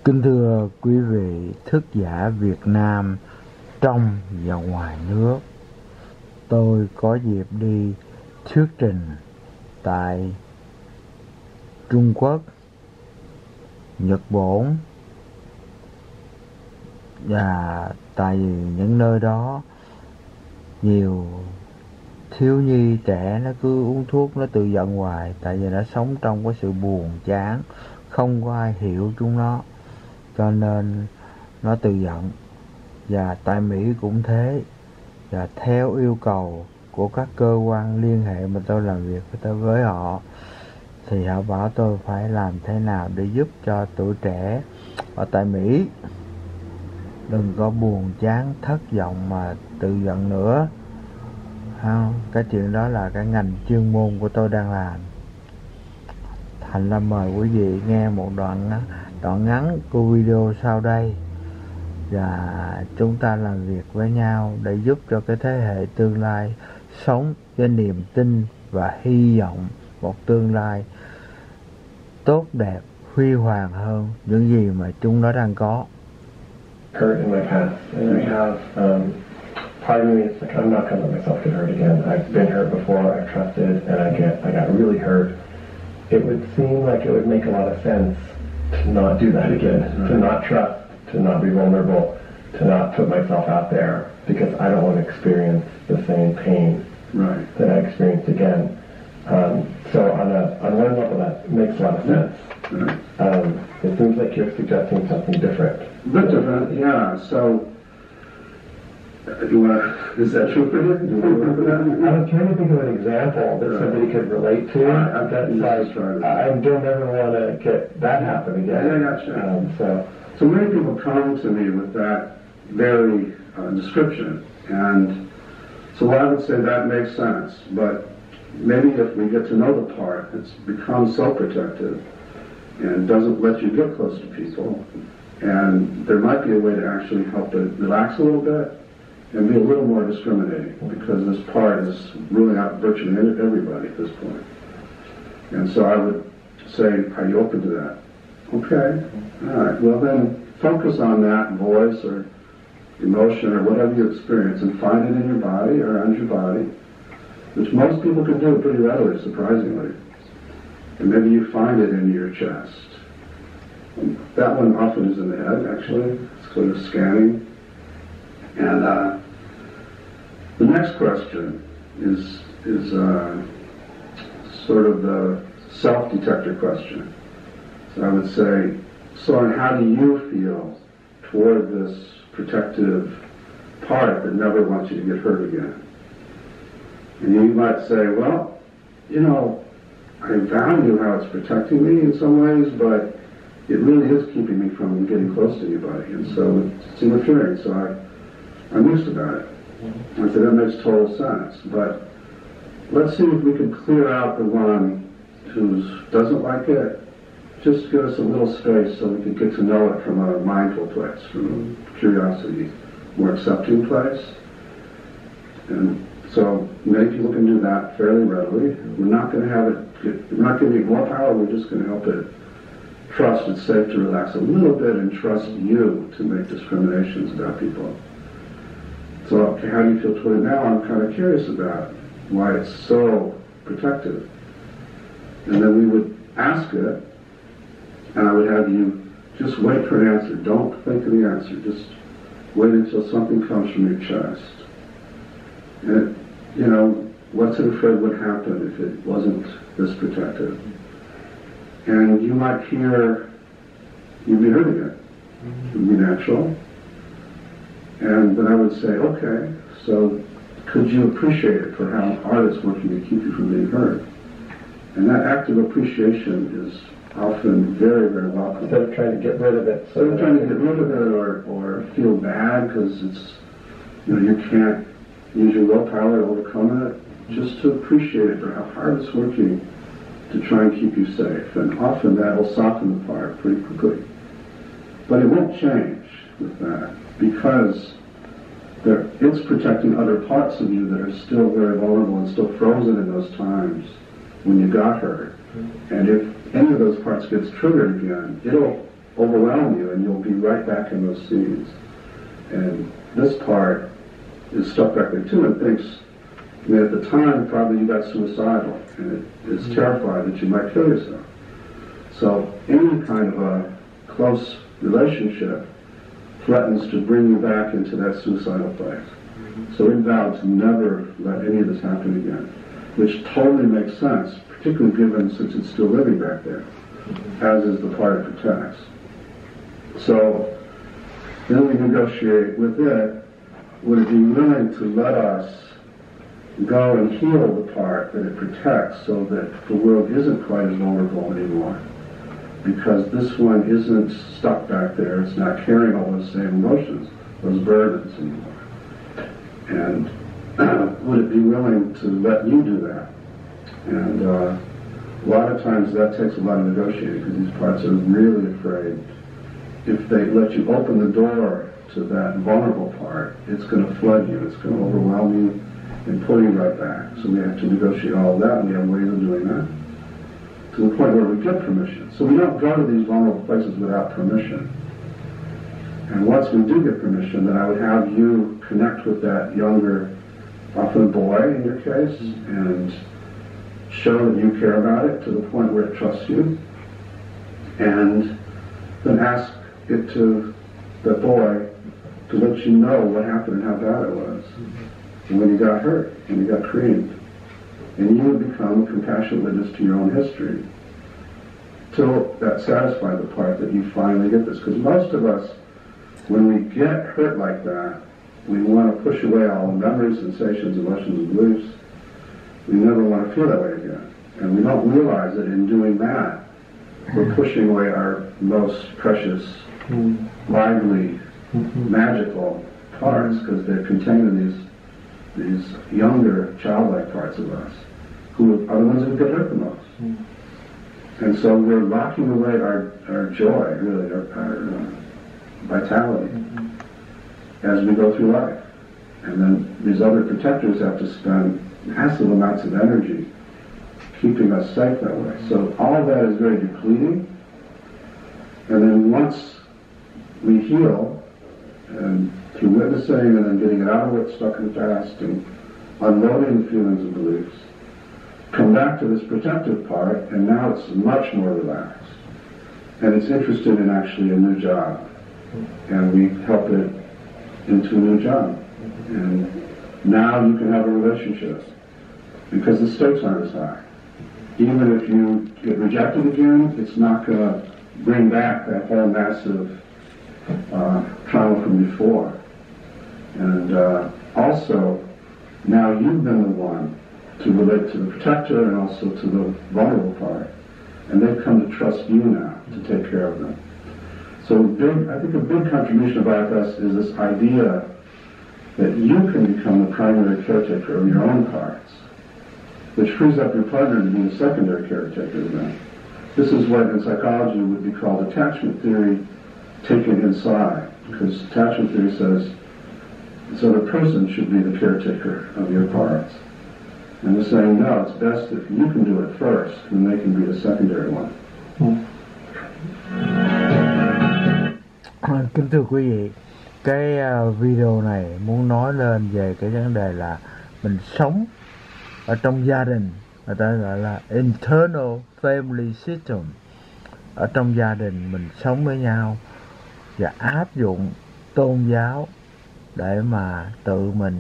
Kính thưa quý vị thức giả Việt Nam trong và ngoài nước, tôi có dịp đi thuyết trình tại Trung Quốc, Nhật Bản, và tại vì những nơi đó nhiều thiếu nhi trẻ nó cứ uống thuốc, nó tự giận hoài, tại vì nó sống trong cái sự buồn chán, không có ai hiểu chúng nó, cho nên nó tự giận. Và tại Mỹ cũng thế, và theo yêu cầu của các cơ quan liên hệ mà tôi làm việc với họ, thì họ bảo tôi phải làm thế nào để giúp cho tuổi trẻ ở tại Mỹ đừng có buồn chán thất vọng mà tự giận nữa. Cái chuyện đó là cái ngành chuyên môn của tôi đang làm. Thành ra mời quý vị nghe một đoạn ngắn của video sau đây, và chúng ta làm việc với nhau để giúp cho cái thế hệ tương lai sống với niềm tin và hy vọng một tương lai tốt đẹp, huy hoàng hơn những gì mà chúng nó đang có. Hurt in my past, and I have part of me is like, I'm not going to let myself get hurt again. I've been hurt before, I've trusted, and I got really hurt. It would seem like it would make a lot of sense to not do that again, to not trust, to not be vulnerable, to not put myself out there, because I don't want to experience the same pain that I experienced again. So on one level that makes a lot of sense. It seems like you're suggesting something different. A bit different, yeah. So, is that true for you? I was trying to think of an example that somebody could relate to. I don't ever want to get that happen again. Yeah, gotcha. So many people come to me with that very description, and so I would say that makes sense. But maybe if we get to know the part, it's become so protective and doesn't let you get close to people. And there might be a way to actually help it relax a little bit and be a little more discriminating, because this part is ruling out virtually everybody at this point. And so I would say, are you open to that? Okay. All right. Well, then focus on that voice or emotion or whatever you experience and find it in your body or around your body, which most people can do pretty readily, surprisingly. And maybe you find it in your chest. That one often is in the head, actually. It's sort of scanning. And the next question is sort of the self-detector question. So I would say, Soren, how do you feel toward this protective part that never wants you to get hurt again? And you might say, well, you know, I value how it's protecting me in some ways, but it really is keeping me from getting close to anybody. And so it's interfering, so I'm used to that. I said, that makes total sense. But let's see if we can clear out the one who doesn't like it. Just give us a little space so we can get to know it from a mindful place, from a curiosity, more accepting place. And so many people can do that fairly readily. We're not going to have it, we're not giving it more power, we're just going to help it trust it's safe to relax a little bit and trust you to make discriminations about people. So, okay, how do you feel toward it now? I'm kind of curious about why it's so protective. And then we would ask it, and I would have you just wait for an answer. Don't think of the answer. Just wait until something comes from your chest. And, you know, what's it afraid would happen if it wasn't this protective? And you might hear, you'd be hurting it. It would be natural. And then I would say, okay, so could you appreciate it for how hard it's working to keep you from being hurt? And that act of appreciation is often very, very welcome. Instead of trying to get rid of it. Instead of trying to get rid of it or feel bad because it's, you know, you can't use your willpower to overcome it, just to appreciate it for how hard it's working to try and keep you safe. And often that will soften the part pretty quickly. But it won't change with that, because it's protecting other parts of you that are still very vulnerable and still frozen in those times when you got hurt. And if any of those parts gets triggered again, it'll overwhelm you, and you'll be right back in those scenes. And this part is stuck back there too, and thinks, I mean, at the time, probably you got suicidal, and it is terrified that you might kill yourself. So any kind of a close relationship threatens to bring you back into that suicidal place. So we vowed to never let any of this happen again, which totally makes sense, particularly given since it's still living back there, as is the part it protects. So then we negotiate with it, would it be willing to let us go and heal the part that it protects so that the world isn't quite as vulnerable anymore? Because this one isn't stuck back there, it's not carrying all those same emotions, those burdens anymore. And would it be willing to let you do that? And a lot of times that takes a lot of negotiating, because these parts are really afraid. If they let you open the door to that vulnerable part, it's going to flood you, it's going to overwhelm you and pull you right back. So we have to negotiate all of that, and we have ways of doing that, to the point where we get permission. So we don't go to these vulnerable places without permission. And once we do get permission, then I would have you connect with that younger, often a boy in your case, and show that you care about it to the point where it trusts you, and then ask it to the boy to let you know what happened and how bad it was, and when you got hurt, and you got creamed. And you would become a compassionate witness to your own history, till that satisfied the part that you finally get this. Because most of us, when we get hurt like that, we want to push away all the memories, sensations, emotions, and beliefs. We never want to feel that way again. And we don't realize that in doing that, we're pushing away our most precious, lively, magical parts, because they're contained in these younger, childlike parts of us, who are the ones who get hurt the most. And so we're locking away our joy, really, our vitality, as we go through life. And then these other protectors have to spend massive amounts of energy keeping us safe that way. So all that is very depleting. And then once we heal, and through witnessing and then getting it out of what's stuck in the past and unloading the feelings and beliefs, come back to this protective part, and now it's much more relaxed. And it's interested in actually a new job. And we help it into a new job. And now you can have a relationship, because the stakes aren't as high. Even if you get rejected again, it's not going to bring back that whole massive trauma from before. And also, now you've been the one to relate to the protector and also to the vulnerable part. And they've come to trust you now to take care of them. So I think a big contribution of IFS is this idea that you can become the primary caretaker of your own parts, which frees up your partner to be the secondary caretaker of them. This is what in psychology would be called attachment theory taken inside, because attachment theory says this other person should be the caretaker of your parts. And they're saying, no, it's best if you can do it first, and they can be the secondary one. Kính thưa quý vị, cái video này muốn nói lên về cái vấn đề là mình sống ở trong gia đình, người ta gọi là internal family system. Ở trong gia đình mình sống với nhau và áp dụng tôn giáo để mà tự mình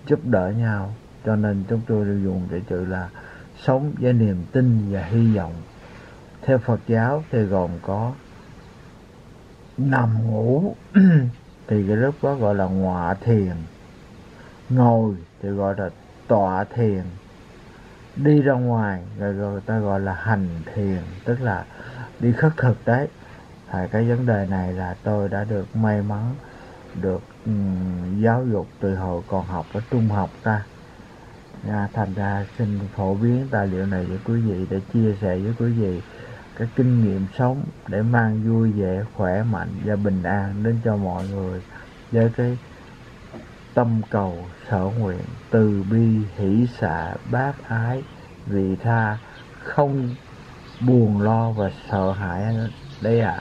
giúp đỡ nhau. Cho nên chúng tôi đều dùng cái chữ là sống với niềm tin và hy vọng. Theo Phật giáo thì gồm có nằm ngủ thì cái lúc đó gọi là ngọa thiền, ngồi thì gọi là tọa thiền, đi ra ngoài rồi người ta gọi là hành thiền, tức là đi khất thực đấy. Cái vấn đề này là tôi đã được may mắn được giáo dục từ hồi còn học ở trung học ta. Thành ra xin phổ biến tài liệu này với quý vị để chia sẻ với quý vị cái kinh nghiệm sống để mang vui vẻ, khỏe mạnh và bình an đến cho mọi người, với cái tâm cầu sở nguyện từ bi hỷ xả bác ái vị tha, không buồn lo và sợ hãi đấy ạ.